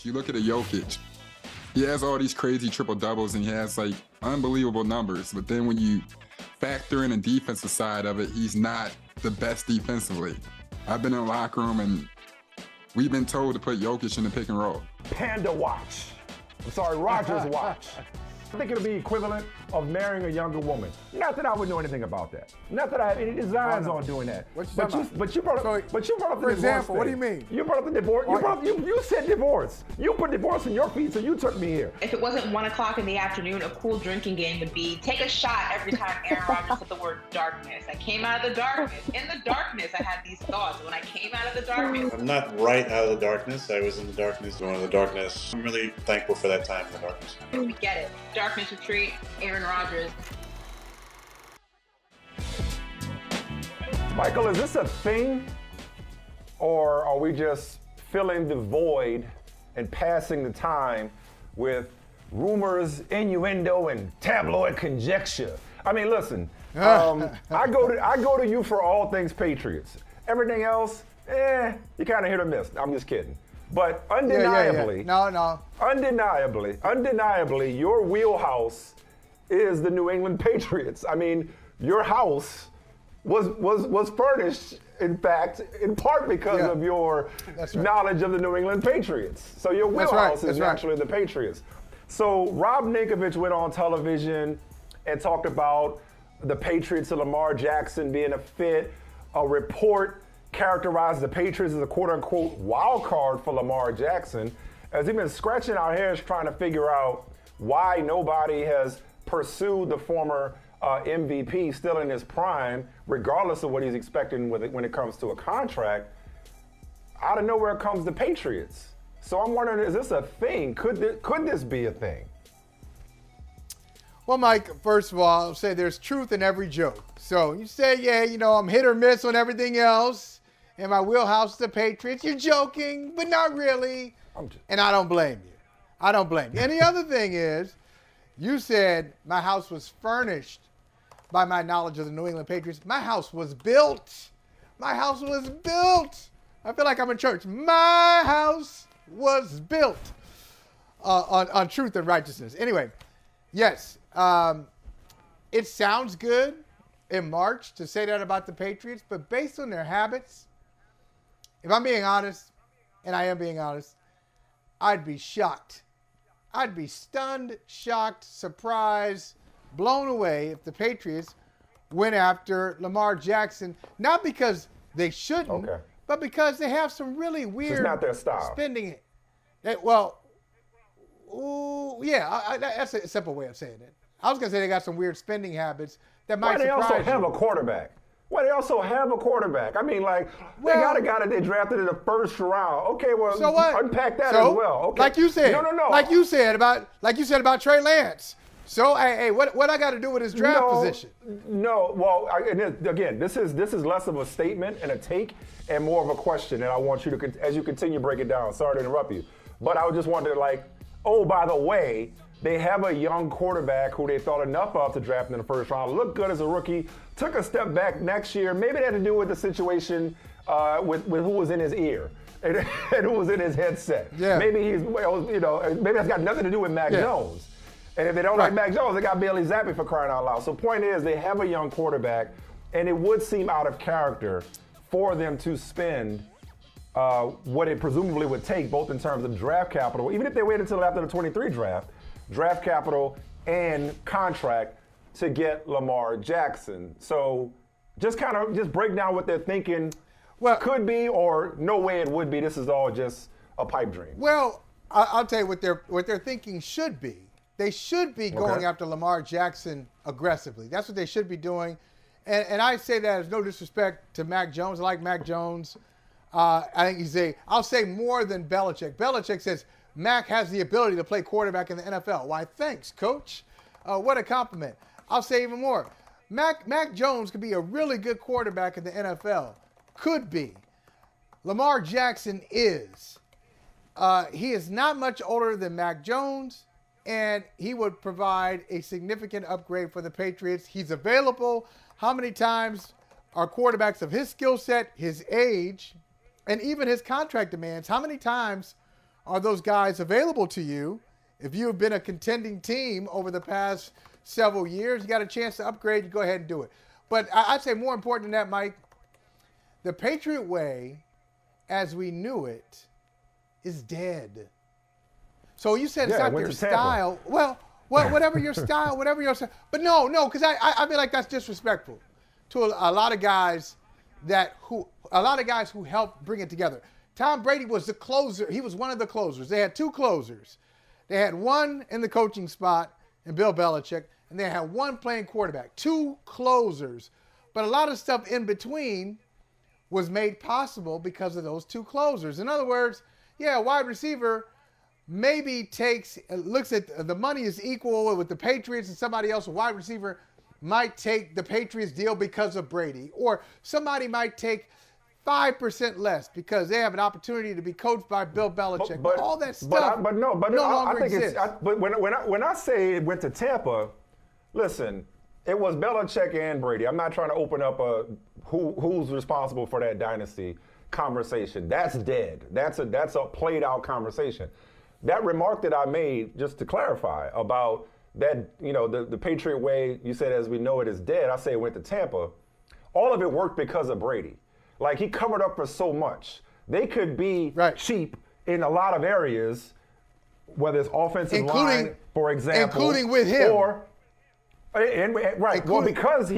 You look at a Jokic. He has all these crazy triple doubles and he has like unbelievable numbers. But then when you factor in the defensive side of it, he's not the best defensively. I've been in the locker room and we've been told to put Jokic in the pick and roll. Panda watch. I'm sorry, Rogers watch. I think it'll be equivalent of marrying a younger woman. Not that I would know anything about that. Not that I have any designs on doing that. What you but talking you, about? but you brought up, So, but you brought up the for divorce example, thing. what do you mean? You brought up the divorce. You said divorce. You put divorce in your feet, so you took me here. If it wasn't 1 o'clock in the afternoon, a cool drinking game would be take a shot every time Aaron Rodgers said the word darkness. I came out of the darkness. In the darkness, I had these thoughts. When I came out of the darkness. I'm not right out of the darkness. I was in the darkness, going to the darkness. I'm really thankful for that time in the darkness. We get it. Darkness retreat, Aaron Rodgers. Michael, is this a thing, or are we just filling the void and passing the time with rumors, innuendo, and tabloid conjecture? I mean, listen, I go to you for all things Patriots. Everything else, you kind of hit or miss. I'm just kidding. But undeniably, undeniably, your wheelhouse is the New England Patriots. I mean, your house was furnished, in fact, in part because of your knowledge of the New England Patriots. So your wheelhouse is naturally the Patriots. So Rob Ninkovich went on television and talked about the Patriots and Lamar Jackson being a fit. A report characterized the Patriots as a quote-unquote wild card for Lamar Jackson, as he's been scratching our heads trying to figure out why nobody has pursued the former MVP still in his prime, regardless of what he's expecting when it comes to a contract. Out of nowhere comes the Patriots. So I'm wondering, is this a thing? Could this be a thing? Well, Mike, first of all, I'll say there's truth in every joke. So you say, I'm hit or miss on everything else, and my wheelhouse is the Patriots. You're joking, but not really. And I don't blame you. I don't blame you. And the other thing is, you said my house was furnished by my knowledge of the New England Patriots. My house was built. My house was built. I feel like I'm in church. My house was built on truth and righteousness. Anyway, yes, it sounds good in March to say that about the Patriots, but based on their habits, if I'm being honest, and I am being honest, I'd be shocked. I'd be stunned, shocked, surprised, blown away if the Patriots went after Lamar Jackson, not because they shouldn't, but because they have some really weird it's not their style. Spending. That's a simple way of saying it. I was going to say they got some weird spending habits that might surprise you. Why they also have a quarterback? I mean, they got a guy that they drafted in the first round. Okay, well, so what? Unpack that as well. Okay. Like you said. No. Like you said about Trey Lance. So, hey, what I got to do with his draft position? No, well, again, this is less of a statement and a take and more of a question, and I want you to, as you continue to break it down, sorry to interrupt you, but I just wanted to by the way, they have a young quarterback who they thought enough of to draft in the first round, looked good as a rookie, took a step back next year. Maybe that had to do with the situation with who was in his ear and who was in his headset. Yeah. Maybe maybe that's got nothing to do with Mac Jones. And if they don't like Mac Jones, they got Bailey Zappi for crying out loud. So point is, they have a young quarterback, and it would seem out of character for them to spend what it presumably would take, both in terms of draft capital, even if they wait until after the 23 draft capital and contract to get Lamar Jackson. So just break down what they're thinking could be or no way it would be. This is all just a pipe dream. Well, I'll tell you what they're thinking should be. They should be going after Lamar Jackson aggressively. That's what they should be doing. And I say that as no disrespect to Mac Jones. I like Mac Jones. I think I'll say more than Belichick. Belichick says Mac has the ability to play quarterback in the NFL. Why, thanks, coach. What a compliment. I'll say even more. Mac Jones could be a really good quarterback in the NFL. Could be. Lamar Jackson is. He is not much older than Mac Jones, and he would provide a significant upgrade for the Patriots. He's available. How many times are quarterbacks of his skill set, his age, and even his contract demands, how many times are those guys available to you? If you have been a contending team over the past several years, you got a chance to upgrade, you go ahead and do it. But I'd say more important than that, Mike, the Patriot way, as we knew it, is dead. So you said it's not their style. Well, whatever your style, whatever your style. But no, because I feel like that's disrespectful to a lot of guys who helped bring it together. Tom Brady was the closer. He was one of the closers. They had two closers. They had one in the coaching spot in Bill Belichick, and they had one playing quarterback. Two closers. But a lot of stuff in between was made possible because of those two closers. In other words, a wide receiver maybe looks at the money is equal with the Patriots, and somebody else, a wide receiver, might take the Patriots deal because of Brady. Or somebody might take 5% less because they have an opportunity to be coached by Bill Belichick. But all that stuff no longer exists. But when I say it went to Tampa, listen, it was Belichick and Brady. I'm not trying to open up who's responsible for that dynasty conversation. That's dead. That's a played out conversation. That remark that I made, just to clarify, about that, the Patriot way, you said as we know it is dead. I say it went to Tampa. All of it worked because of Brady. Like, he covered up for so much. They could be cheap in a lot of areas, whether it's offensive line, for example. Including with him. Because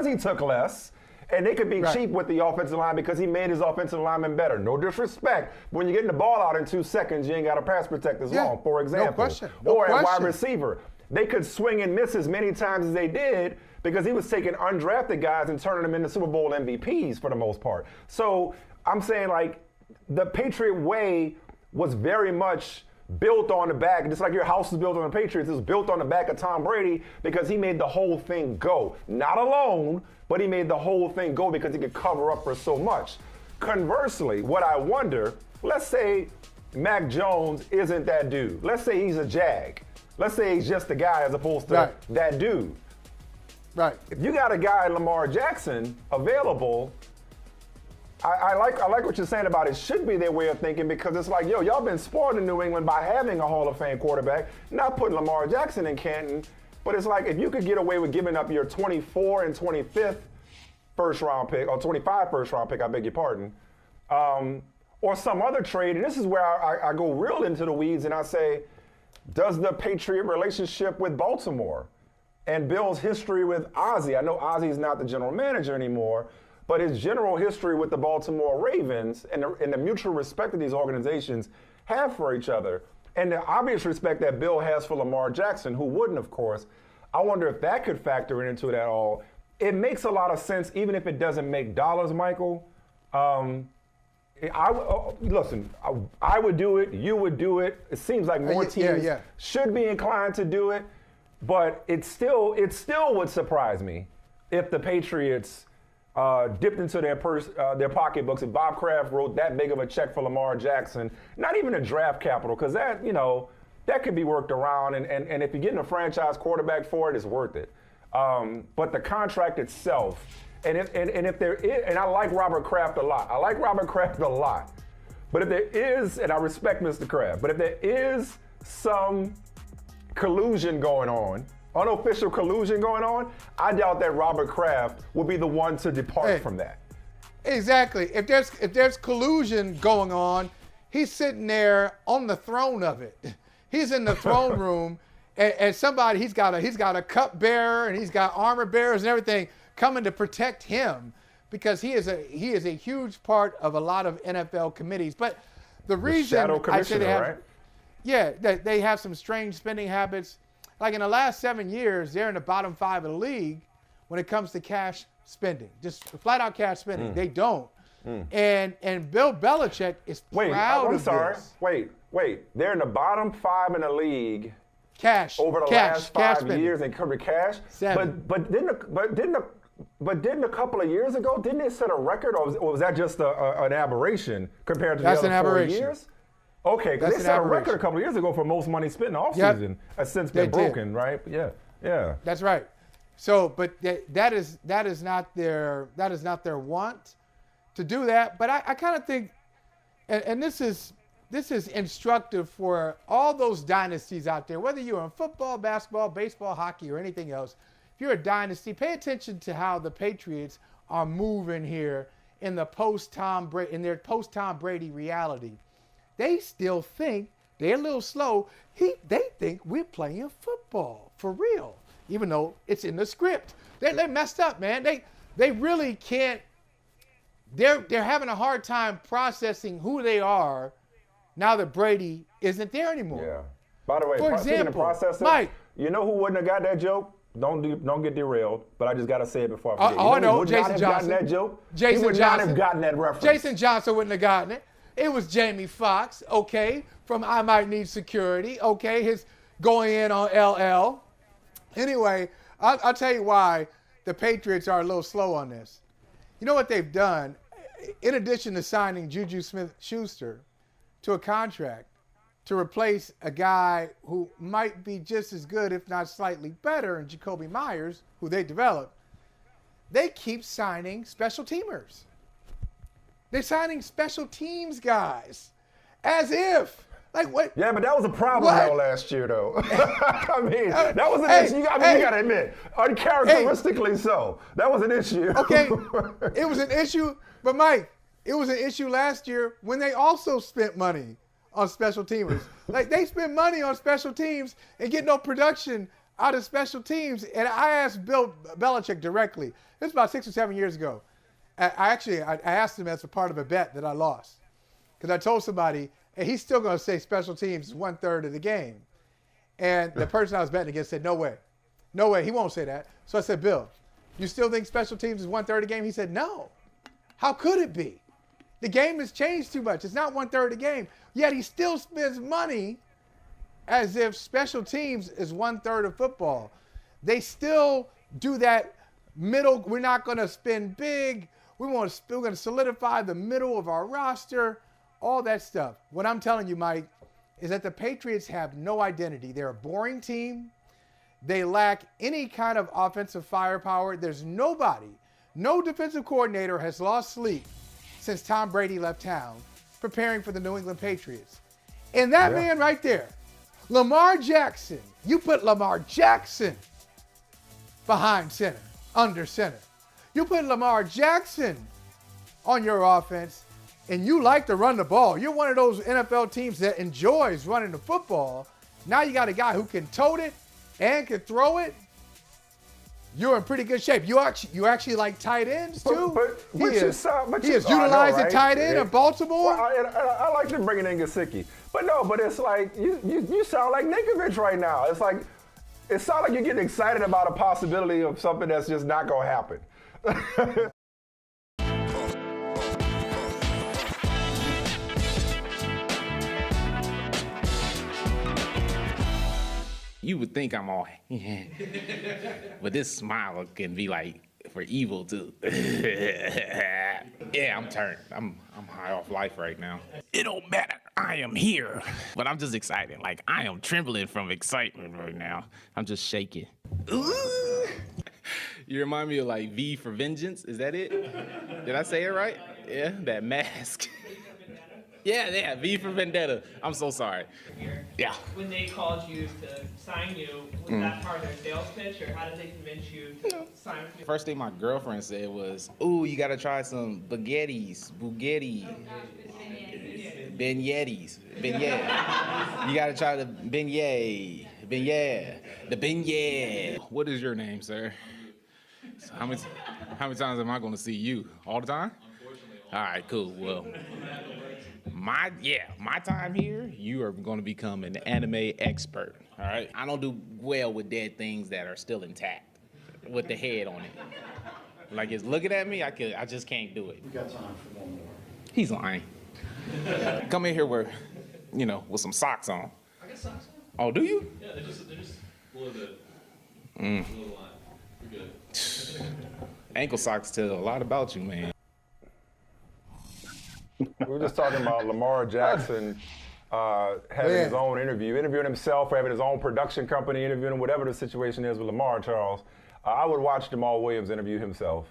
he took less, and they could be cheap with the offensive line because he made his offensive lineman better. No disrespect. When you're getting the ball out in 2 seconds, you ain't got to pass protect as long, for example. No question. At wide receiver. They could swing and miss as many times as they did because he was taking undrafted guys and turning them into Super Bowl MVPs for the most part. So I'm saying, like, the Patriot way was very much built on the back, just like your house is built on the Patriots, it was built on the back of Tom Brady because he made the whole thing go. Not alone, but he made the whole thing go because he could cover up for so much. Conversely, what I wonder, let's say Mac Jones isn't that dude. Let's say he's a Jag. Let's say he's just a guy as opposed to that dude. Right. If you got a guy, Lamar Jackson, available, I like what you're saying about it should be their way of thinking because it's like, y'all been spoiled in New England by having a Hall of Fame quarterback, not putting Lamar Jackson in Canton. But it's like if you could get away with giving up your 24 and 25th first-round pick, or 25 first-round pick, I beg your pardon, or some other trade, and this is where I go real into the weeds and I say, does the Patriot relationship with Baltimore and Bill's history with Ozzie, I know Ozzie's not the general manager anymore, but his general history with the Baltimore Ravens and the mutual respect that these organizations have for each other, and the obvious respect that Bill has for Lamar Jackson, who wouldn't, of course, I wonder if that could factor into it at all. It makes a lot of sense, even if it doesn't make dollars, Michael. Listen, I would do it. You would do it. It seems like more teams should be inclined to do it, but it still would surprise me if the Patriots dipped into their pocketbooks. If Bob Kraft wrote that big of a check for Lamar Jackson, not even a draft capital, because that could be worked around, and if you're getting a franchise quarterback for it, it's worth it. But the contract itself. And if there is, and I like Robert Kraft a lot. But if there is, and I respect Mr. Kraft, but if there is some collusion going on, unofficial collusion going on, I doubt that Robert Kraft will be the one to depart from that. Exactly. If there's collusion going on, he's sitting there on the throne of it. He's in the throne room, and somebody he's got a cupbearer and he's got armor bearers and everything coming to protect him because he is a huge part of a lot of NFL committees. But the reason I say they have some strange spending habits. Like in the last 7 years, they're in the bottom 5 of the league when it comes to cash spending, just flat out cash spending. They don't. And Bill Belichick is proud of this. Wait. They're in the bottom 5 in the league. Cash over the last 5 years, they covered cash. 7. But didn't a couple of years ago, didn't they set a record, or was that just an aberration compared to the other 4 years? Okay, because they set a record a couple of years ago for most money spent in the offseason. Has since been broken, right? Yeah. That's right. So, but that is not their want to do that. But I kind of think, and this is this is instructive for all those dynasties out there, whether you're in football, basketball, baseball, hockey, or anything else. If you're a dynasty, pay attention to how the Patriots are moving here in the post-Tom Brady reality. They still think they're a little slow. They think we're playing football for real, even though it's in the script. They messed up, man. They really can't. They're having a hard time processing who they are now that Brady isn't there anymore. Yeah. By the way, for speaking of example, processing, Mike, you know who wouldn't have got that joke? Don't get derailed, but I just got to say it before I forget. I know, Jason Johnson. Gotten that joke? He would not have gotten that reference. Jason Johnson wouldn't have gotten it. It was Jamie Foxx, okay, from I Might Need Security, okay, his going in on LL. Anyway, I'll tell you why the Patriots are a little slow on this. You know what they've done? In addition to signing Juju Smith-Schuster to a contract to replace a guy who might be just as good, if not slightly better, in Jacoby Myers, who they developed, they keep signing special teamers. They're signing special teams guys as if. Like what? Yeah, but that was a problem though last year, though. I mean, that was an issue. You got to admit, uncharacteristically so. That was an issue. Okay, it was an issue, but Mike, it was an issue last year when they also spent money on special teamers. Like they spend money on special teams and get no production out of special teams. And I asked Bill Belichick directly. This was about 6 or 7 years ago. I asked him as a part of a bet that I lost because I told somebody. And he's still going to say special teams is 1/3 of the game. And the person I was betting against said, no way. No way. He won't say that. So I said, Bill, you still think special teams is 1/3 of the game? He said, no. How could it be? The game has changed too much. It's not 1/3 of the game. Yet he still spends money as if special teams is 1/3 of football. They still do that middle. We're not going to spend big. We're going to solidify the middle of our roster. All that stuff. What I'm telling you, Mike, is that the Patriots have no identity. They're a boring team. They lack any kind of offensive firepower. There's nobody, no defensive coordinator has lost sleep since Tom Brady left town preparing for the New England Patriots. And that man right there, Lamar Jackson, you put Lamar Jackson behind center, under center. You put Lamar Jackson on your offense, and you like to run the ball. You're one of those NFL teams that enjoys running the football. Now you got a guy who can tote it and can throw it. You're in pretty good shape. You actually like tight ends too. He is utilized a tight end in Baltimore. Well, I like them bringing in Gesicki, but it's like you sound like Nikovic right now. It's like it sounds like you're getting excited about a possibility of something that's just not gonna happen. You would think I'm all, but this smile can be like for evil too. Yeah, I'm turned. I'm high off life right now. It don't matter. I am here, but I'm just excited. Like I am trembling from excitement right now. I'm just shaking. Ooh. You remind me of like V for Vengeance. Is that it? Did I say it right? Yeah, that mask. Yeah, V for Vendetta. I'm so sorry. Yeah. When they called you to sign you, was that part of their sales pitch, or how did they convince you to sign with you? First thing my girlfriend said was, "Ooh, you gotta try some beignets. You gotta try the beignet. The beignet." What is your name, sir? So how many times am I gonna see you? All the time? Unfortunately. All right, cool. Well. My time here, you are going to become an anime expert, all right? I don't do well with dead things that are still intact with the head on it. Like, it's looking at me, I just can't do it. We got time for one more. He's lying. Come in here with some socks on. I got socks Oh, on. do you? Yeah, they're just a little bit. A little line. We're good. Ankle socks tell a lot about you, man. We were just talking about Lamar Jackson having his own interviewing himself, or having his own production company, interviewing him, whatever the situation is with Lamar, Charles. I would watch Jamal Williams interview himself.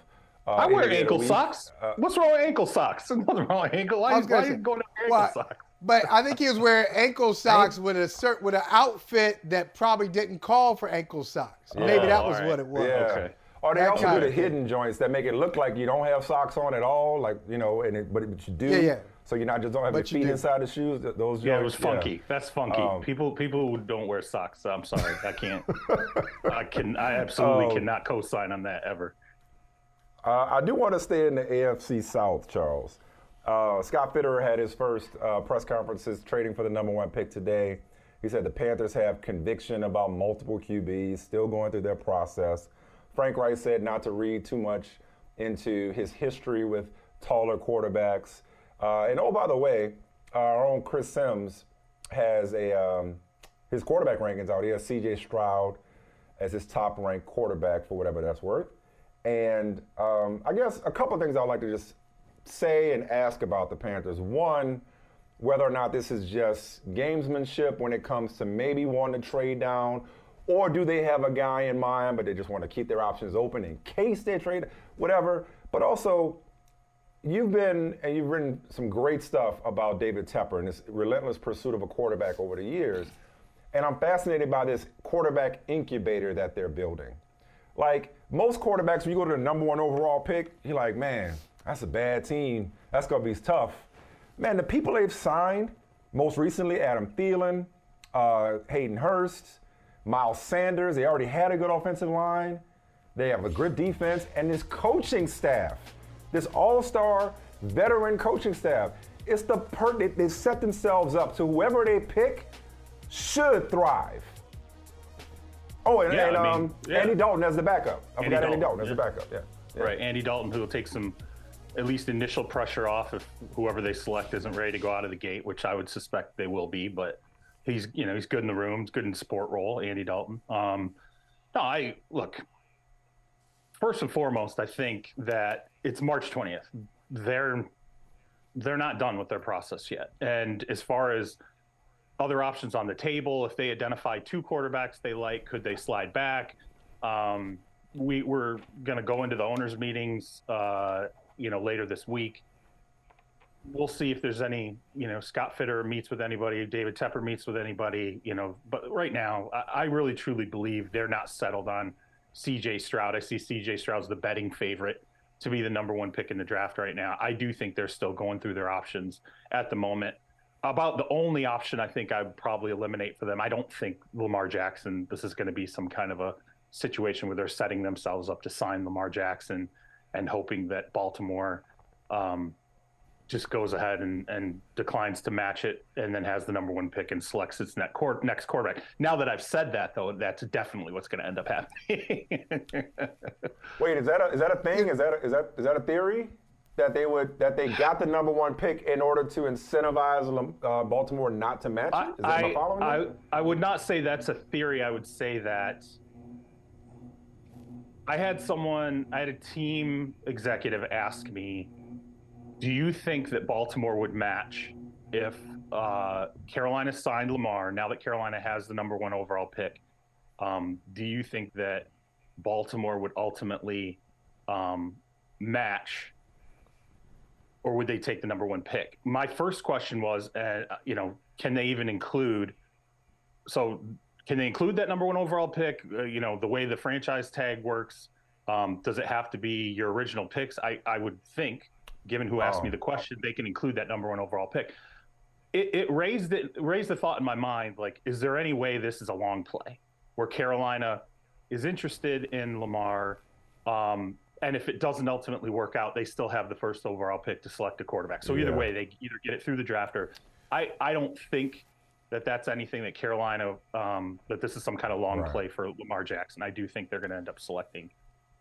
I wear ankle socks. What's wrong with ankle socks? There's nothing wrong with ankle. Why are you going to wear ankle socks? But I think he was wearing ankle socks with an outfit that probably didn't call for ankle socks. Yeah. Maybe that was what it was. Yeah. Okay. Or they That also kind do the of hidden joints that make it look like you don't have socks on at all, like, you know, but you do. Yeah. So you're not just don't have your But you feet do. inside the shoes. Those joints. Yeah, it was funky. Yeah. That's funky. People who don't wear socks. I'm sorry, I can't. I absolutely cannot co-sign on that ever. I do want to stay in the AFC South, Charles. Scott Fitterer had his first press conferences trading for the number 1 pick today. He said the Panthers have conviction about multiple QBs, still going through their process. Frank Reich said not to read too much into his history with taller quarterbacks. And oh, by the way, our own Chris Sims has his quarterback rankings out. He has C.J. Stroud as his top-ranked quarterback for whatever that's worth. And I guess a couple of things I'd like to just say and ask about the Panthers. One, whether or not this is just gamesmanship when it comes to maybe wanting to trade down, or do they have a guy in mind, but they just want to keep their options open in case they trade, whatever. But also, you've written some great stuff about David Tepper and this relentless pursuit of a quarterback over the years. And I'm fascinated by this quarterback incubator that they're building. Like, most quarterbacks, when you go to the number 1 overall pick, you're like, man, that's a bad team. That's going to be tough. Man, the people they've signed, most recently Adam Thielen, Hayden Hurst, Miles Sanders, they already had a good offensive line. They have a good defense. And this coaching staff, this all-star veteran coaching staff, it's they set themselves up so whoever they pick should thrive. Oh, and Andy Dalton as the backup. I forgot Andy Dalton as the backup. Yeah. Right, Andy Dalton, who will take some at least initial pressure off if whoever they select isn't ready to go out of the gate, which I would suspect they will be. But he's good in the room, he's good in the support role. Andy Dalton. Look. First and foremost, I think that it's March 20th. They're not done with their process yet. And as far as other options on the table, if they identify 2 quarterbacks they like, could they slide back? We're going to go into the owners' meetings, later this week. We'll see if there's any, Scott Fitterer meets with anybody, David Tepper meets with anybody, But right now, I really truly believe they're not settled on C.J. Stroud. I see C.J. Stroud's the betting favorite to be the number 1 pick in the draft right now. I do think they're still going through their options at the moment. About the only option I think I would probably eliminate for them, I don't think Lamar Jackson, this is going to be some kind of a situation where they're setting themselves up to sign Lamar Jackson and hoping that Baltimore just goes ahead and declines to match it and then has the number 1 pick and selects its next quarterback. Now that I've said that, though, that's definitely what's going to end up happening. Wait, is that a thing? Is that a theory that they got the number 1 pick in order to incentivize Baltimore not to match it? Is that my following? I would not say that's a theory. I would say that I had a team executive ask me, do you think that Baltimore would match if Carolina signed Lamar, now that Carolina has the number 1 overall pick? Do you think that Baltimore would ultimately match, or would they take the number 1 pick? My first question was, can they even include that number 1 overall pick? The way the franchise tag works, does it have to be your original picks? I would think, given who asked me the question, they can include that number 1 overall pick. It raised the thought in my mind, like, is there any way this is a long play where Carolina is interested in Lamar, and if it doesn't ultimately work out, they still have the first overall pick to select a quarterback. So either way, they either get it through the draft or I don't think that that's anything that Carolina, that this is some kind of long play for Lamar Jackson. I do think they're going to end up selecting.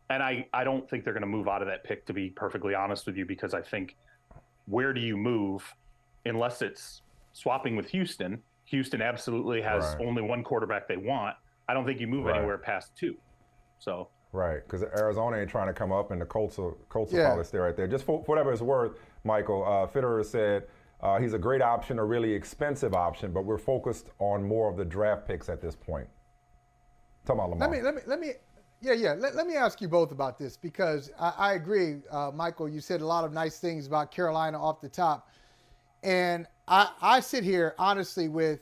And I don't think they're going to move out of that pick, to be perfectly honest with you, because I think where do you move unless it's swapping with Houston? Houston absolutely has only 1 quarterback they want. I don't think you move anywhere past 2. So right, because Arizona ain't trying to come up, and the Colts will probably stay right there. Just for whatever it's worth, Michael, Fitterer said he's a great option, a really expensive option, but we're focused on more of the draft picks at this point. Talking about Lamar. Let me ask you both about this, because I agree, Michael, you said a lot of nice things about Carolina off the top. And I sit here, honestly, with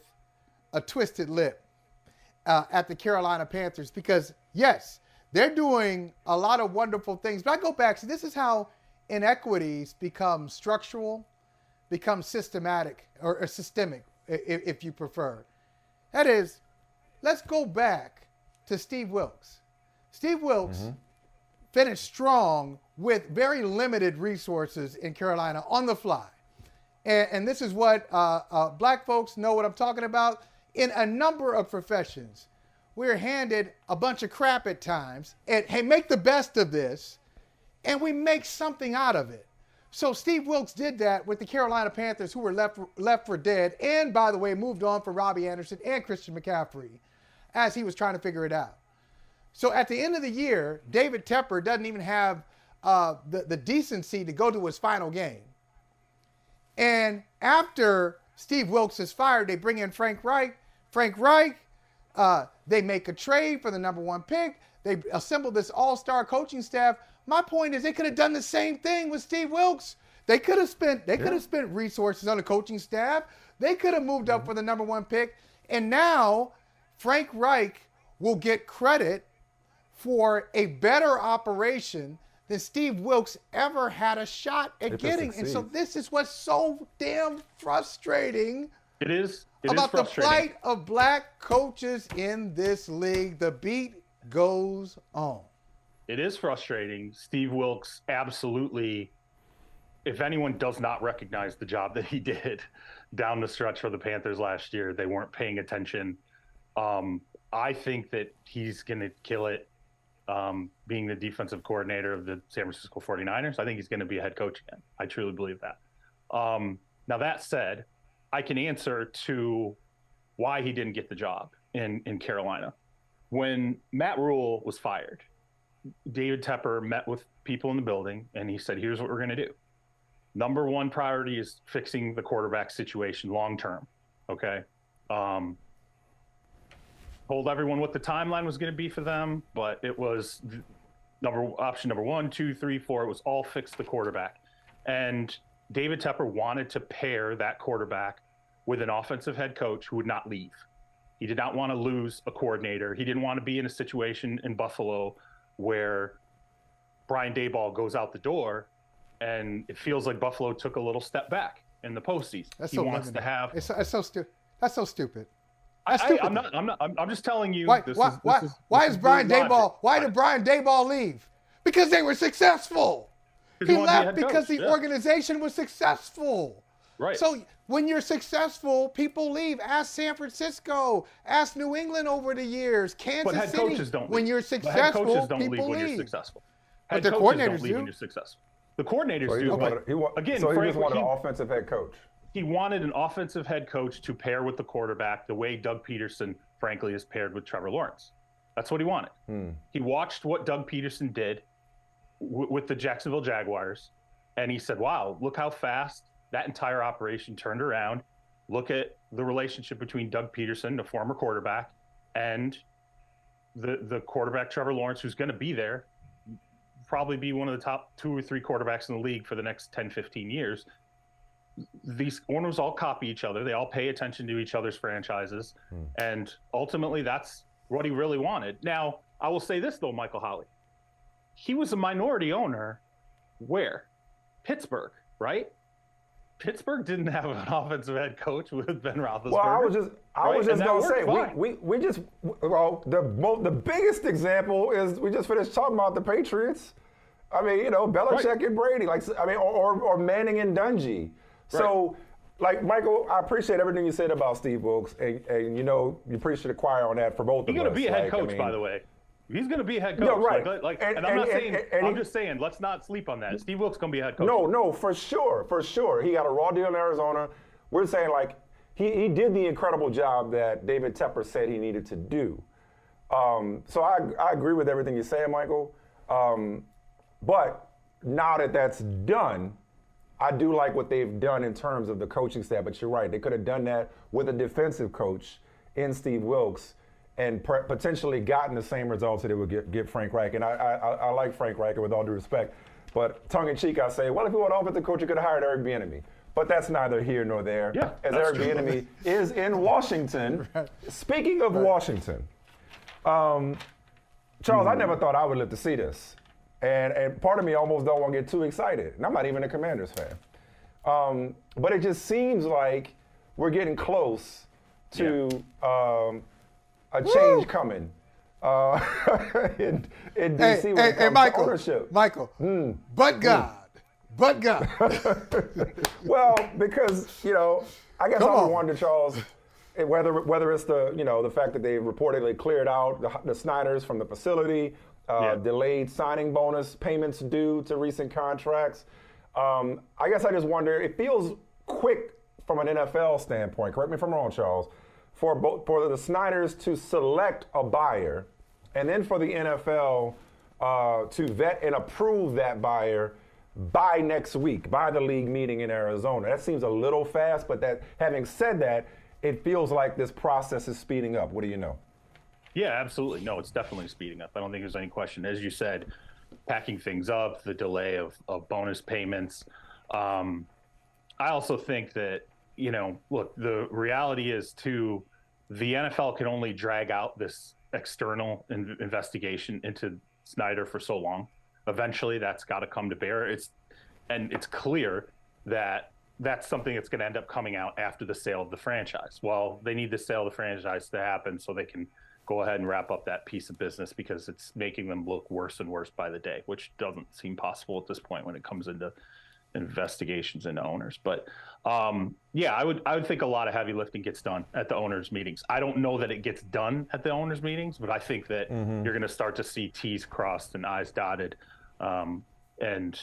a twisted lip at the Carolina Panthers because, yes, they're doing a lot of wonderful things. But I go back to this is how inequities become structural, become systematic or systemic, if you prefer. That is, let's go back to Steve Wilks. Steve Wilks finished strong with very limited resources in Carolina on the fly. And this is what black folks know what I'm talking about. In a number of professions, we're handed a bunch of crap at times and, hey, make the best of this, and we make something out of it. So Steve Wilks did that with the Carolina Panthers, who were left for dead, and, by the way, moved on for Robbie Anderson and Christian McCaffrey as he was trying to figure it out. So at the end of the year, David Tepper doesn't even have the decency to go to his final game. And after Steve Wilks is fired, they bring in Frank Reich. They make a trade for the #1 pick. They assemble this all-star coaching staff. My point is they could have done the same thing with Steve Wilks. They could have spent resources on the coaching staff. They could have moved up for the #1 pick. And now Frank Reich will get credit for a better operation than Steve Wilks ever had a shot at getting. And so this is what's so damn frustrating. It is about the frustrating. plight of black coaches in this league. The beat goes on. It is frustrating. Steve Wilks absolutely, if anyone does not recognize the job that he did down the stretch for the Panthers last year, they weren't paying attention. I think that he's going to kill it. Being the defensive coordinator of the San Francisco 49ers, I think he's going to be a head coach again. I truly believe that. Now, that said, I can answer to why he didn't get the job in Carolina. When Matt Rule was fired, David Tepper met with people in the building, and he said, here's what we're going to do. #1 priority is fixing the quarterback situation long-term, okay? Told everyone what the timeline was going to be for them, but it was option number 1, 2, 3, 4. It was all fix the quarterback. And David Tepper wanted to pair that quarterback with an offensive head coach who would not leave. He did not want to lose a coordinator. He didn't want to be in a situation in Buffalo where Brian Daboll goes out the door and it feels like Buffalo took a little step back in the postseason. That's he so wants limited. to have. That's so stupid. That's stupid. I'm just telling you. Why did Brian Daboll leave? Because they were successful. He left because the organization was successful. Right. So when you're successful, people leave. Ask San Francisco. Ask New England over the years. Kansas City. But head coaches don't leave. When you're successful, head coaches don't people leave when leave. you're successful. But Head the coaches coordinators don't leave do. when you're successful. The coordinators do. So he just wanted an offensive head coach. He wanted an offensive head coach to pair with the quarterback the way Doug Peterson, frankly, is paired with Trevor Lawrence. That's what he wanted. He watched what Doug Peterson did with the Jacksonville Jaguars, and he said, wow, look how fast that entire operation turned around. Look at the relationship between Doug Peterson, the former quarterback, and the quarterback, Trevor Lawrence, who's going to be there, probably be one of the top 2 or 3 quarterbacks in the league for the next 10, 15 years. These owners all copy each other. They all pay attention to each other's franchises. And ultimately, that's what he really wanted. Now, I will say this, though, Michael Holley. He was a minority owner where? Pittsburgh, right? Pittsburgh didn't have an offensive head coach with Ben Roethlisberger. Well, I was just going to say, the biggest example is we just finished talking about the Patriots. I mean, Belichick and Brady, or Manning and Dungy. So, Michael, I appreciate everything you said about Steve Wilks, and you preached to the choir on that for both of us. He's going to be a head coach, by the way. He's going to be a head coach. No, right. I'm just saying, let's not sleep on that. Steve Wilks going to be a head coach. No, for sure. He got a raw deal in Arizona. We're saying, he did the incredible job that David Tepper said he needed to do. So I agree with everything you're saying, Michael. But now that that's done, I do like what they've done in terms of the coaching staff. But you're right. They could have done that with a defensive coach in Steve Wilks and potentially gotten the same results that it would get Frank Reich. And I like Frank Reich, with all due respect. But tongue-in-cheek, I say, well, if you want an offensive coach, you could have hired Eric Bieniemy. But that's neither here nor there. Yeah, as Eric Bieniemy is in Washington. Right. Speaking of Washington, Charles, I never thought I would live to see this. And part of me almost don't want to get too excited. And I'm not even a Commanders fan. But it just seems like we're getting close to a change coming in D.C. when it comes to ownership. Michael, but God. But God. Well, because, I guess I would wonder, Charles, whether it's the fact that they reportedly cleared out the Snyders from the facility, delayed signing bonus payments due to recent contracts. I guess I just wonder, it feels quick from an NFL standpoint, correct me if I'm wrong, Charles, for the Snyders to select a buyer and then for the NFL to vet and approve that buyer by next week, by the league meeting in Arizona. That seems a little fast, but having said that, it feels like this process is speeding up. What do you know? Yeah, absolutely. No, it's definitely speeding up. I don't think there's any question. As you said, packing things up, the delay of bonus payments. I also think that, look, the reality is too, the NFL can only drag out this external investigation into Snyder for so long. Eventually, that's got to come to bear. It's clear that that's something that's going to end up coming out after the sale of the franchise. Well, they need the sale of the franchise to happen so they can go ahead and wrap up that piece of business because it's making them look worse and worse by the day, which doesn't seem possible at this point when it comes into investigations into owners. But I would think a lot of heavy lifting gets done at the owners' meetings. I don't know that it gets done at the owners' meetings, but I think that you're going to start to see T's crossed and I's dotted. And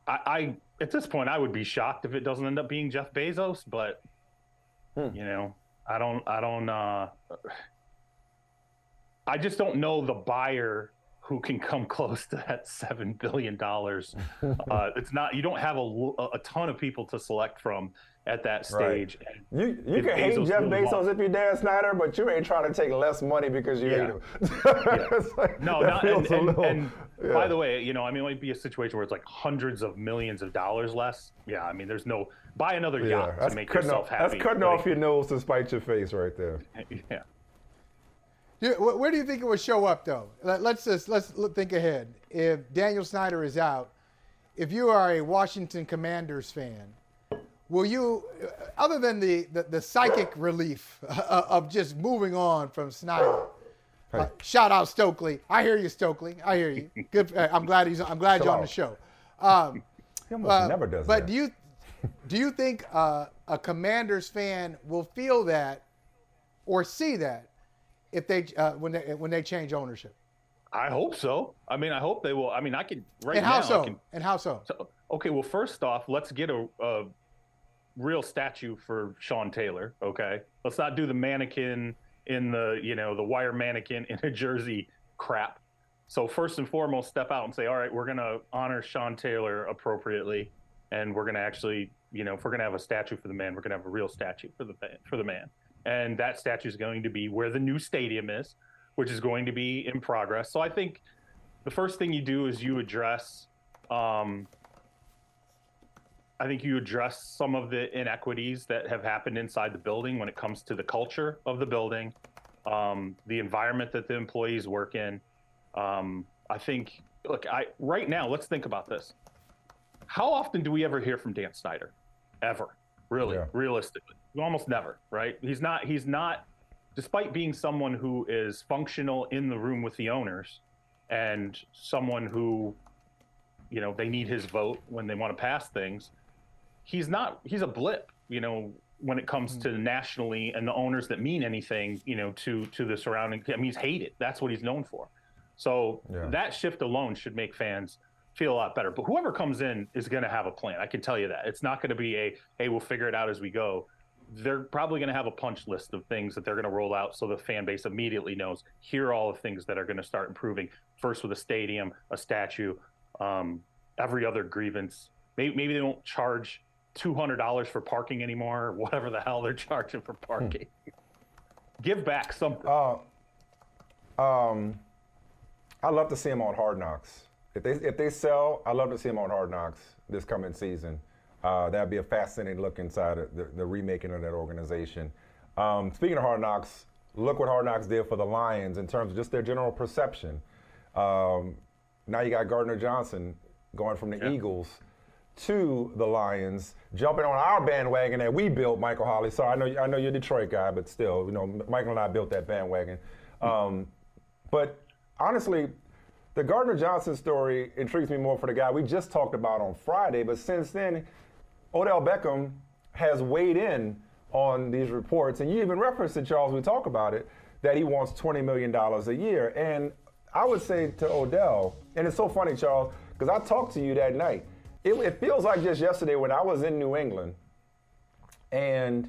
I at this point, I would be shocked if it doesn't end up being Jeff Bezos, but I just don't know the buyer who can come close to that $7 billion. It's not, you don't have a ton of people to select from at that stage. Right. You can hate Jeff Bezos if you're Dan Snyder, but you ain't trying to take less money because you hate him. By the way, it might be a situation where it's like hundreds of millions of dollars less. Yeah, I mean, there's no, buy another yacht to make yourself happy. That's cutting off your nose to spite your face right there. Yeah. Where do you think it would show up, though? Let's think ahead. If Daniel Snyder is out, if you are a Washington Commanders fan, will you, other than the psychic relief of just moving on from Snyder, shout out Stokely. I hear you, Stokely. I hear you. Good. I'm glad you're on the show. He almost never does but that. do you think a Commanders fan will feel that or see that if they when they change ownership? I hope so. I mean, I hope they will. I mean, I could right and now. How so? Okay, well, first off, let's get a real statue for Sean Taylor. Okay, let's not do the mannequin in the wire mannequin in a jersey crap. So first and foremost, step out and say, all right, we're going to honor Sean Taylor appropriately, and we're going to actually, if we're going to have a statue for the man, we're going to have a real statue for the man. And that statue is going to be where the new stadium is, which is going to be in progress. So I think the first thing you do is you address some of the inequities that have happened inside the building when it comes to the culture of the building, the environment that the employees work in. I think, right now, let's think about this. How often do we ever hear from Dan Snyder? Ever, really, realistically? Almost never, right? He's not, despite being someone who is functional in the room with the owners and someone who, they need his vote when they want to pass things. He's a blip, when it comes to nationally and the owners that mean anything, to the surrounding. I mean, he's hated. That's what he's known for. So that shift alone should make fans feel a lot better. But whoever comes in is going to have a plan. I can tell you that. It's not going to be hey, we'll figure it out as we go. They're probably going to have a punch list of things that they're going to roll out so the fan base immediately knows, here are all the things that are going to start improving. First with a stadium, a statue, every other grievance. Maybe they won't charge $200 for parking anymore, or whatever the hell they're charging for parking. Give back something. I'd love to see him on Hard Knocks. If they sell, I'd love to see him on Hard Knocks this coming season. That'd be a fascinating look inside the remaking of that organization. Speaking of Hard Knocks, look what Hard Knocks did for the Lions in terms of just their general perception. Now you got Gardner Johnson going from the Eagles to the Lions, jumping on our bandwagon that we built, Michael Holley. So I know you're a Detroit guy, but still, Michael and I built that bandwagon. But honestly, the Gardner Johnson story intrigues me more for the guy we just talked about on Friday. But since then, Odell Beckham has weighed in on these reports, and you even referenced it, Charles, we talk about it, that he wants $20 million a year. And I would say to Odell, and it's so funny, Charles, because I talked to you that night. It feels like just yesterday when I was in New England and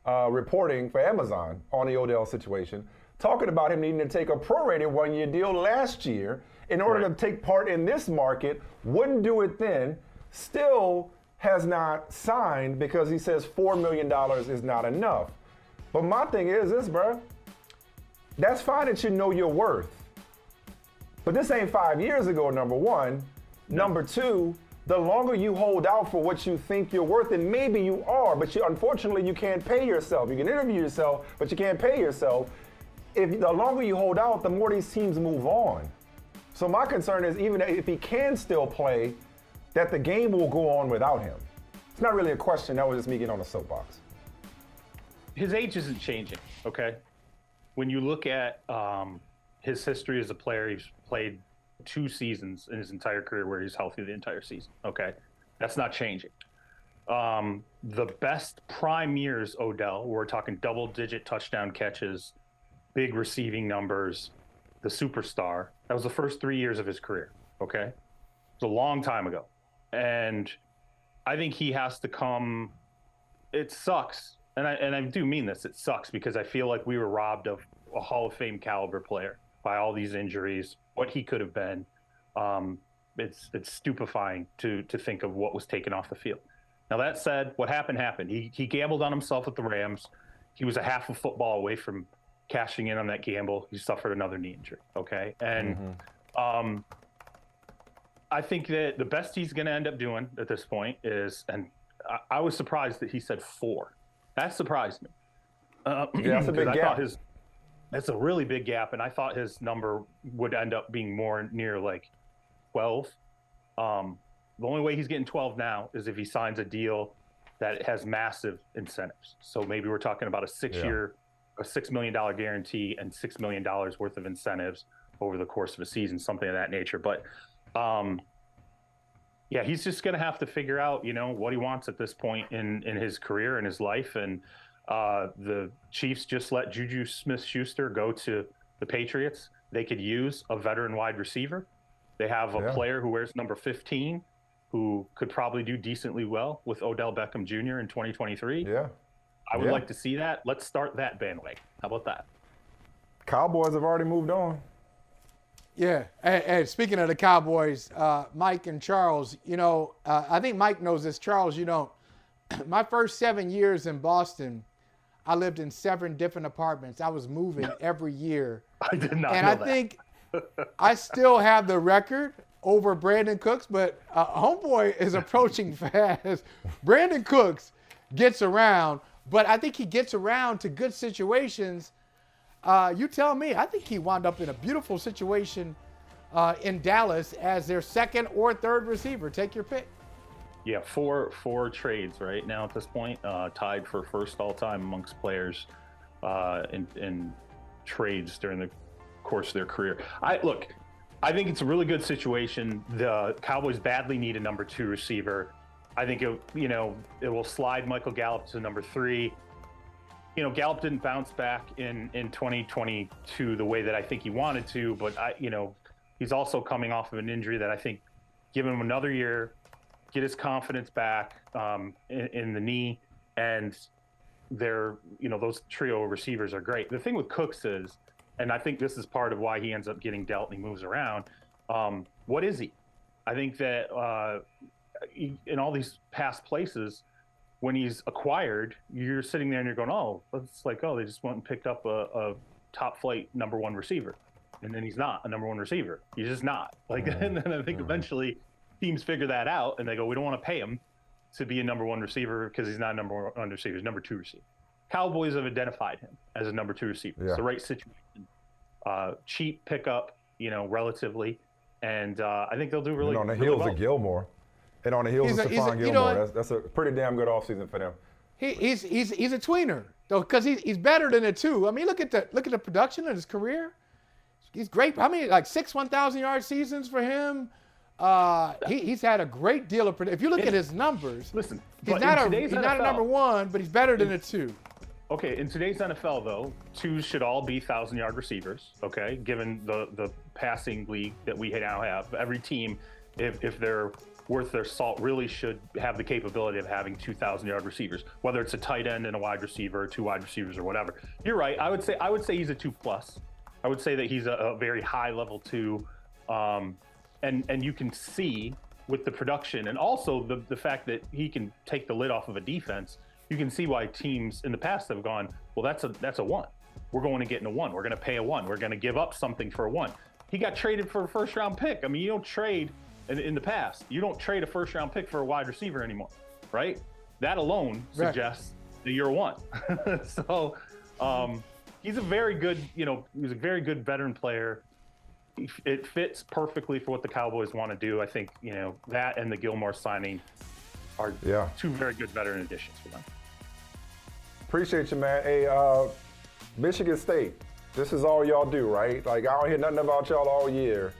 reporting for Amazon on the Odell situation, talking about him needing to take a prorated one-year deal last year in order to take part in this market, wouldn't do it then, still has not signed because he says $4 million is not enough. But my thing is this, bro. That's fine that you know your worth. But this ain't 5 years ago, number one. Number two, the longer you hold out for what you think you're worth, and maybe you are, but unfortunately you can't pay yourself. You can interview yourself, but you can't pay yourself. The longer you hold out, the more these teams move on. So my concern is even if he can still play, that the game will go on without him. It's not really a question. That was just me getting on a soapbox. His age isn't changing, okay? When you look at his history as a player, he's played 2 seasons in his entire career where he's healthy the entire season, okay? That's not changing. The best prime years, Odell, we're talking double-digit touchdown catches, big receiving numbers, the superstar. That was the first 3 years of his career, okay? It's a long time ago. And I think he has to come. It sucks. And I do mean this. It sucks because I feel like we were robbed of a Hall of Fame caliber player by all these injuries, what he could have been. It's stupefying to think of what was taken off the field. Now, that said, what happened. He gambled on himself with the Rams. He was a half a football away from cashing in on that gamble. He suffered another knee injury, okay? And I think that the best he's going to end up doing at this point is, and I was surprised that he said 4. That surprised me. That's a big gap. That's a really big gap, and I thought his number would end up being more near like 12. The only way he's getting 12 now is if he signs a deal that has massive incentives. So maybe we're talking about a 6-year, a $6 million guarantee and $6 million worth of incentives over the course of a season, something of that nature. But he's just going to have to figure out, what he wants at this point in his career and his life. And the Chiefs just let Juju Smith-Schuster go to the Patriots. They could use a veteran wide receiver. They have a player who wears number 15 who could probably do decently well with Odell Beckham Jr. in 2023. Yeah. I would like to see that. Let's start that bandwagon. How about that? Cowboys have already moved on. Yeah, and speaking of the Cowboys, Mike and Charles, I think Mike knows this. Charles, my first 7 years in Boston, I lived in 7 different apartments. I was moving every year. I did not know that. And I think I still have the record over Brandin Cooks, but homeboy is approaching fast. Brandin Cooks gets around, but I think he gets around to good situations. You tell me. I think he wound up in a beautiful situation in Dallas as their second or third receiver. Take your pick. Yeah, four trades right now at this point, tied for first all time amongst players in trades during the course of their career. I think it's a really good situation. The Cowboys badly need a number 2 receiver. I think it will slide Michael Gallup to number 3. Gallup didn't bounce back in 2022 the way that I think he wanted to, but he's also coming off of an injury that I think give him another year, get his confidence back in the knee, and those trio of receivers are great. The thing with Cooks is, and I think this is part of why he ends up getting dealt and he moves around, what is he? I think that in all these past places, when he's acquired, you're sitting there and you're going, they just went and picked up a top flight number 1 receiver. And then he's not a number 1 receiver. He's just not. And then I think eventually teams figure that out and they go, we don't want to pay him. to be a number one receiver because he's not a number one receiver. He's number two receiver. Cowboys have identified him as a number two receiver. It's the right situation. Cheap pickup, relatively. And I think they'll do really well. And on the heels of Gilmore. And on the heels of Stephon Gilmore. That's a pretty damn good offseason for them. He's a tweener, though, because he's better than a two. I mean, look at the production of his career. He's great. How many, 6 1,000-yard seasons for him? He's had a great deal of production. If you look at his numbers, listen, he's not a number one, but he's better than a two. Okay, in today's NFL, though, twos should all be 1,000-yard receivers, okay, given the passing league that we now have. Every team, if they're worth their salt, really should have the capability of having 2,000-yard receivers, whether it's a tight end and a wide receiver, 2 wide receivers, or whatever. You're right. I would say he's a 2+. I would say that he's a very high-level 2, and you can see with the production and also the fact that he can take the lid off of a defense. You can see why teams in the past have gone, well, that's a 1. We're going to get in a 1. We're going to pay a 1. We're going to give up something for a 1. He got traded for a first-round pick. I mean, you don't trade in the past. You don't trade a first-round pick for a wide receiver anymore, right? That alone suggests that you're a 1. So he's a very good, he's a very good veteran player. It fits perfectly for what the Cowboys want to do. I think, that and the Gilmore signing are 2 very good veteran additions for them. Appreciate you, man. Hey, Michigan State, this is all y'all do, right? I don't hear nothing about y'all all year,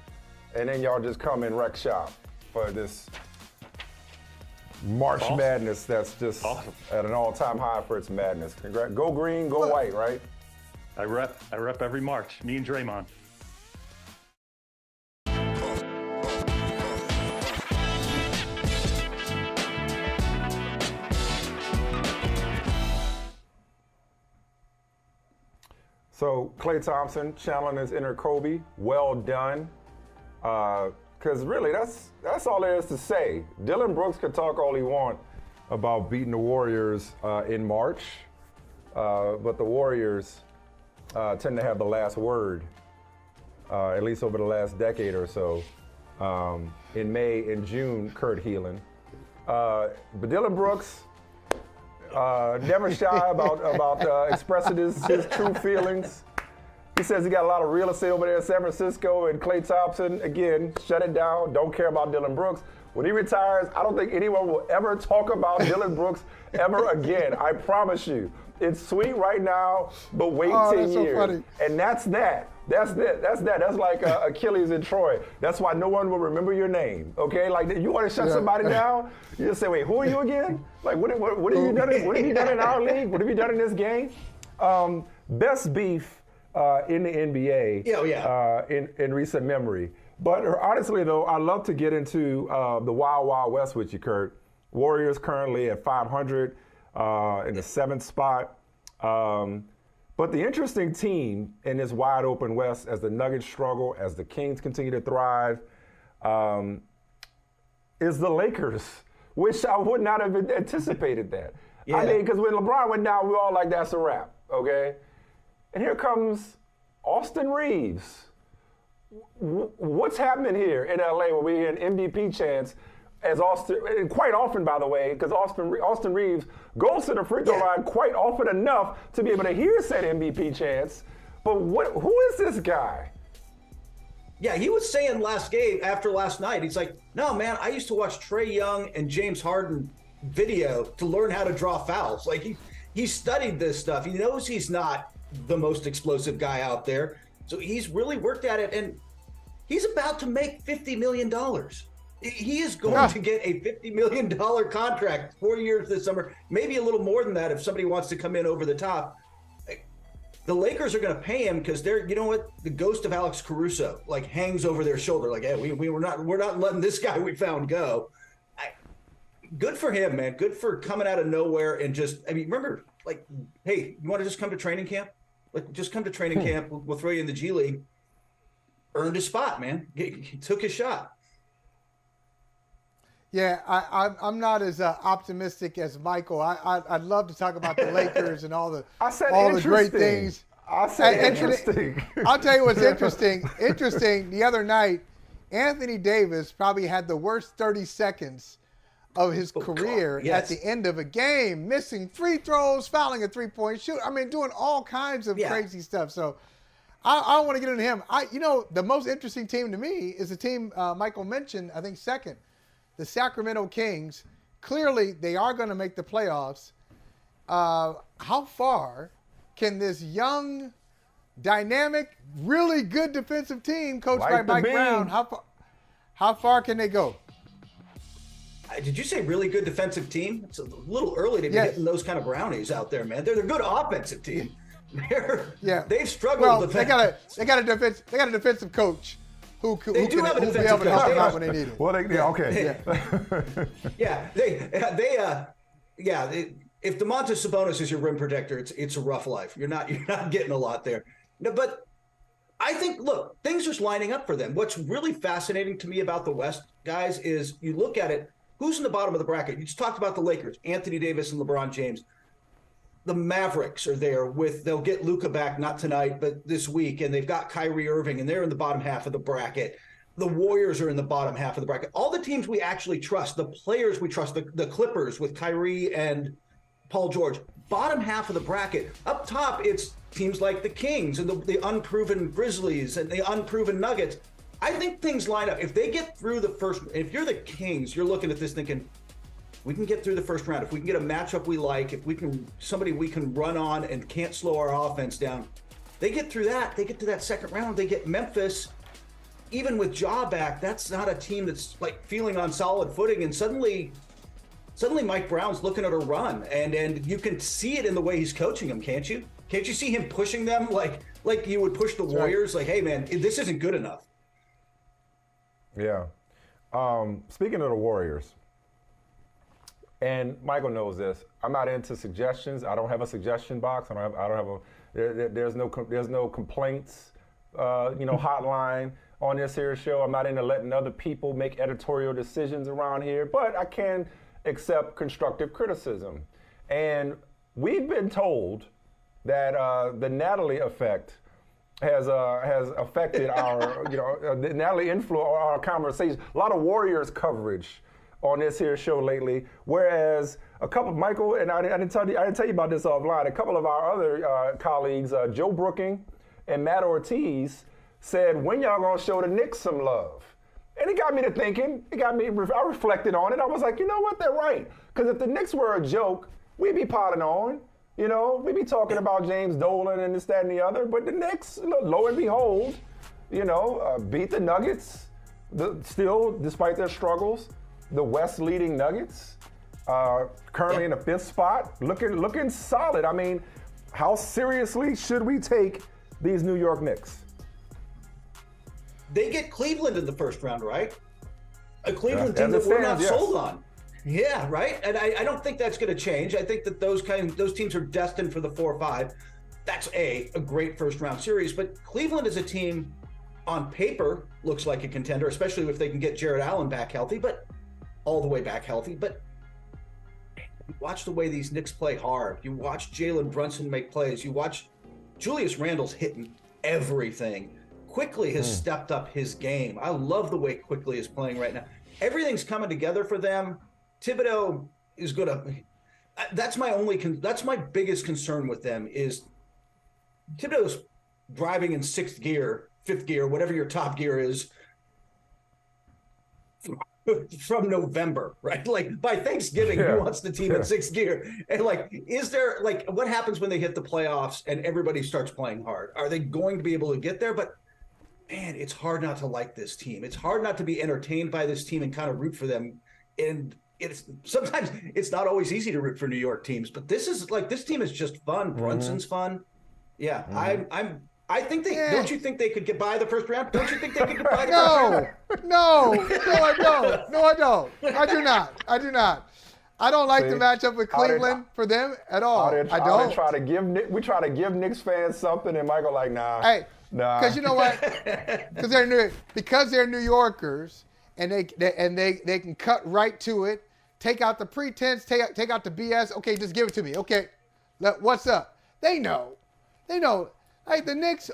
and then y'all just come and wreck shop for this March Madness that's just at an all-time high for its madness. Congrats. Go green, go white, right? I rep every March, me and Draymond. So Klay Thompson channeling his inner Kobe, well done. Because really, that's all there is to say. Dillon Brooks could talk all he want about beating the Warriors in March, but the Warriors tend to have the last word, at least over the last decade or so. In May and June, Kurt Helin. But Dillon Brooks, never shy about expressing his true feelings. He says he got a lot of real estate over there in San Francisco, and Klay Thompson, again, shut it down, don't care about Dillon Brooks. When he retires, I don't think anyone will ever talk about Dillon Brooks ever again. I promise you. It's sweet right now, but wait 10 years. So funny. And that's that. That's like Achilles in Troy. That's why no one will remember your name, okay? Like, you want to shut somebody down, you just say, wait, who are you again? Like, what have you done? What have you done in our league? What have you done in this game? Best beef in the NBA in recent memory. But honestly, though, I love to get into the Wild Wild West with you, Kurt. Warriors currently at 500 in the 7th spot. But the interesting team in this wide open West, as the Nuggets struggle, as the Kings continue to thrive, is the Lakers, which I would not have anticipated that. Yeah. I mean, because when LeBron went down, we were all like, that's a wrap, okay? And here comes Austin Reaves. What's happening here in LA when we hear an MVP chance as Austin, and quite often, by the way, because Austin Reaves goes to the free throw line quite often enough to be able to hear said MVP chance. But who is this guy? Yeah, he was saying after last night, he's like, no, man, I used to watch Trae Young and James Harden video to learn how to draw fouls. Like, he studied this stuff. He knows he's not the most explosive guy out there. So he's really worked at it, and he's about to make $50 million. He is going to get a $50 million contract, 4 years this summer, maybe a little more than that if somebody wants to come in over the top. The Lakers are going to pay him because they're, you know what, the ghost of Alex Caruso hangs over their shoulder. Like, hey, we're not letting this guy we found go. Good for him, man. Good for coming out of nowhere and just, remember, hey, you want to just come to training camp? Just come to training camp. We'll throw you in the G League. Earned his spot, man. He took his shot. Yeah, I'm not as optimistic as Michael. I'd love to talk about the Lakers and all the great things. I said interesting. I'll tell you what's interesting. The other night, Anthony Davis probably had the worst 30 seconds of his career at the end of a game, missing free throws, fouling a three-point shoot. I mean, doing all kinds of crazy stuff. So I want to get into him. The most interesting team to me is the team Michael mentioned, I think second, the Sacramento Kings. Clearly, they are going to make the playoffs. How far can this young, dynamic, really good defensive team coached by Mike Brown, how far can they go? Did you say really good defensive team? It's a little early to be getting those kind of brownies out there, man. They're a good offensive team. They've struggled. Well, they got a defensive coach who can be able to help them out when they need it. Well, if Domantas Sabonis is your rim protector, it's a rough life. You're not getting a lot there. No, but I think, look, things are lining up for them. What's really fascinating to me about the West, guys, is you look at it, who's in the bottom of the bracket? You just talked about the Lakers, Anthony Davis and LeBron James. The Mavericks are there they'll get Luka back, not tonight, but this week, and they've got Kyrie Irving, and they're in the bottom half of the bracket. The Warriors are in the bottom half of the bracket. All the teams we actually trust, the players we trust, the Clippers with Kyrie and Paul George, bottom half of the bracket. Up top, it's teams like the Kings and the unproven Grizzlies and the unproven Nuggets. I think things line up. If they get through the first, if you're the Kings, you're looking at this thinking, we can get through the first round. If we can get a matchup we like, if we can, somebody we can run on and can't slow our offense down, they get through that. They get to that second round. They get Memphis. Even with Ja back, that's not a team that's like feeling on solid footing. And suddenly Mike Brown's looking at a run, and you can see it in the way he's coaching them, can't you? Can't you see him pushing them like you would push the Warriors? Like, hey, man, this isn't good enough. Yeah. Speaking of the Warriors, and Michael knows this, I'm not into suggestions. I don't have a suggestion box. There's no complaints, hotline on this here show. I'm not into letting other people make editorial decisions around here, but I can accept constructive criticism. And we've been told that the Natalie effect has affected our, the Natalie influence our conversation. A lot of Warriors coverage on this here show lately, whereas a couple, Michael, and I didn't tell you about this offline, a couple of our other colleagues, Joe Brooking and Matt Ortiz, said, when y'all gonna show the Knicks some love? And it got me to thinking, I reflected on it. I was like, you know what, they're right. Because if the Knicks were a joke, we'd be piling on. We'd be talking about James Dolan and this, that, and the other. But the Knicks, lo and behold, beat the Nuggets, still, despite their struggles, the West leading Nuggets, currently in the 5th spot, looking solid. I mean, how seriously should we take these New York Knicks? They get Cleveland in the first round, right? A Cleveland team that we're not sold on. Yeah, right? And I don't think that's going to change. I think that those teams are destined for the 4 or 5. That's a great first round series. But Cleveland is a team on paper looks like a contender, especially if they can get Jared Allen back healthy, but all the way back healthy. But you watch the way these Knicks play hard. You watch Jalen Brunson make plays. You watch Julius Randle's hitting everything. Quickly has stepped up his game. I love the way Quickly is playing right now. Everything's coming together for them. Thibodeau is going to. That's my biggest concern with them is Thibodeau's driving in 6th gear, 5th gear, whatever your top gear is, from November, right? Like by Thanksgiving, he wants the team in 6th gear. And is there what happens when they hit the playoffs and everybody starts playing hard? Are they going to be able to get there? But man, it's hard not to like this team. It's hard not to be entertained by this team and kind of root for them. And sometimes it's not always easy to root for New York teams, but this team is just fun. Brunson's fun. Yeah, I think they. Yeah. Don't you think they could get by the first round? Don't you think they could get by the first round? No, I don't. No, I don't. I do not. I don't like the matchup with Cleveland for them at all. I don't. We try to give Knicks fans something, and Michael like, nah. Hey, because you know what? Because they're New Yorkers, and they can cut right to it. Take out the pretense. Take out the BS. Okay, just give it to me. Okay, what's up? They know. Like the Knicks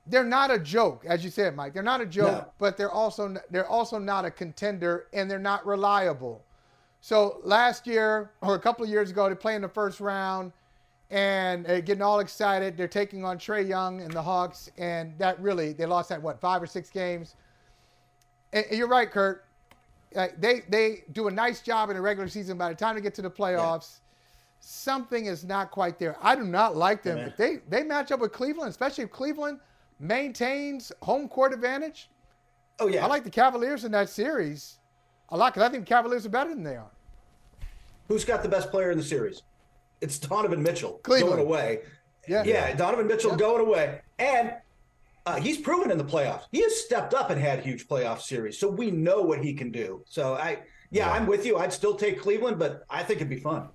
they're not a joke, as you said, Mike. They're not a joke, but they're also not a contender, and they're not reliable. So last year, or a couple of years ago, they play in the first round, and they're getting all excited. They're taking on Trae Young and the Hawks, and that really, they lost that, 5 or 6 games? And you're right, Kurt. They do a nice job in the regular season. By the time they get to the playoffs, something is not quite there. I do not like them. If they match up with Cleveland, especially if Cleveland maintains home court advantage. Oh, yeah. I like the Cavaliers in that series a lot because I think the Cavaliers are better than they are. Who's got the best player in the series? It's Donovan Mitchell Cleveland. going away. Yeah, Donovan Mitchell going away. And he's proven in the playoffs. He has stepped up and had huge playoff series. So we know what he can do. So, I'm with you. I'd still take Cleveland, but I think it'd be fun.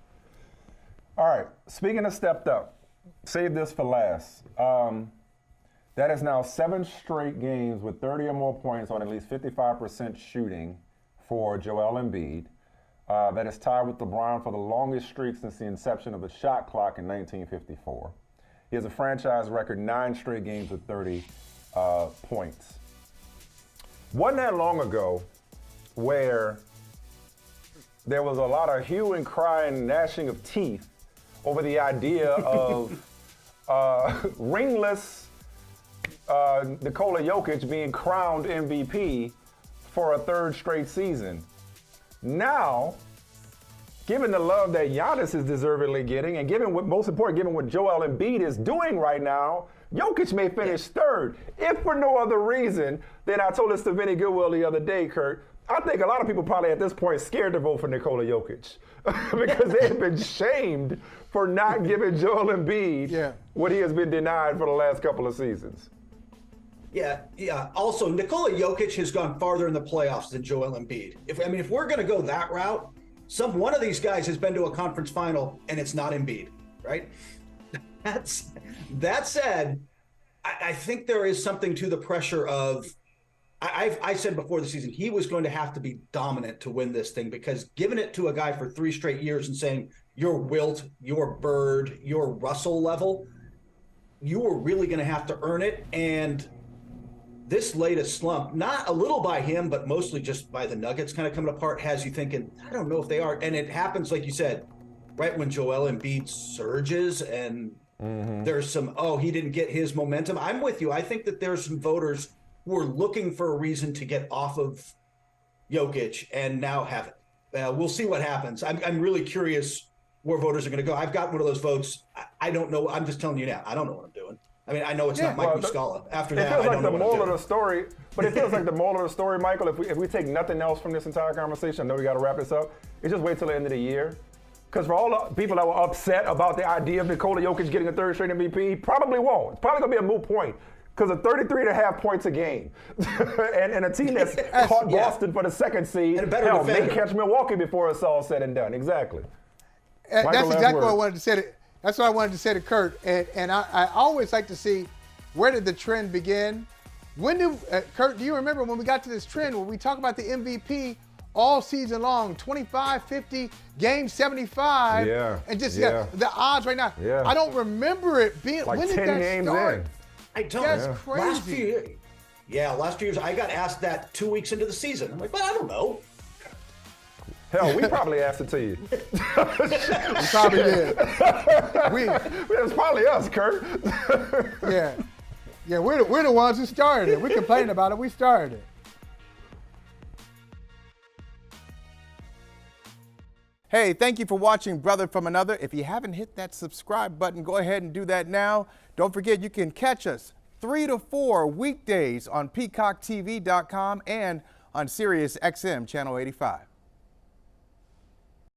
All right. Speaking of stepped up, save this for last. That is now 7 straight games with 30 or more points on at least 55% shooting for Joel Embiid. That is tied with LeBron for the longest streak since the inception of the shot clock in 1954. He has a franchise record 9 straight games with 30 points. Wasn't that long ago where there was a lot of hue and cry and gnashing of teeth over the idea of ringless Nikola Jokic being crowned MVP for a 3rd straight season. Now, given the love that Giannis is deservedly getting, and given what, most important, given what Joel Embiid is doing right now, Jokic may finish 3rd, if for no other reason than I told this to Vinny Goodwill the other day, Kurt. I think a lot of people probably at this point scared to vote for Nikola Jokic because they have been shamed for not giving Joel Embiid what he has been denied for the last couple of seasons. Yeah. Also, Nikola Jokic has gone farther in the playoffs than Joel Embiid. If we're going to go that route, one of these guys has been to a conference final, and it's not Embiid, right? That said, I think there is something to the pressure of. I said before the season he was going to have to be dominant to win this thing because giving it to a guy for 3 straight years and saying you're Wilt, you're Bird, you're Russell level, you were really going to have to earn it. And this latest slump, not a little by him, but mostly just by the Nuggets kind of coming apart, has you thinking, I don't know if they are. And it happens, like you said, right when Joel Embiid surges and there's some, he didn't get his momentum. I'm with you. I think that there's some voters who are looking for a reason to get off of Jokic and now have it. We'll see what happens. I'm really curious where voters are going to go. I've got one of those votes. I don't know. I'm just telling you now. I don't know what I'm doing. I know it's not Mike Muscala. After that, it feels like the moral of the story. But it feels like the moral of the story, Michael. If we take nothing else from this entire conversation, I know we got to wrap this up. It's just wait till the end of the year. Because for all the people that were upset about the idea of Nikola Jokic getting a 3rd straight MVP, probably won't. It's probably going to be a moot point. Because of 33.5 points a game. and a team that's caught Boston for the 2nd seed, hell, may catch Milwaukee before it's all said and done. Exactly. That's exactly what I wanted to say. That's what I wanted to say to Kurt. And I always like to see where did the trend begin? Kurt, do you remember when we got to this trend where we talk about the MVP all season long, 25, 50, game 75, and just the odds right now? Yeah. I don't remember it being, like when did 10 that games start? in. I don't. That's crazy. Last few years, I got asked that 2 weeks into the season. I'm like, but I don't know. Hell, we probably asked it to you. We probably did. It was probably us, Kurt. Yeah, we're the ones who started it. We complained about it. We started it. Hey, thank you for watching Brother from Another. If you haven't hit that subscribe button, go ahead and do that now. Don't forget, you can catch us 3 to 4 weekdays on PeacockTV.com and on Sirius XM Channel 85.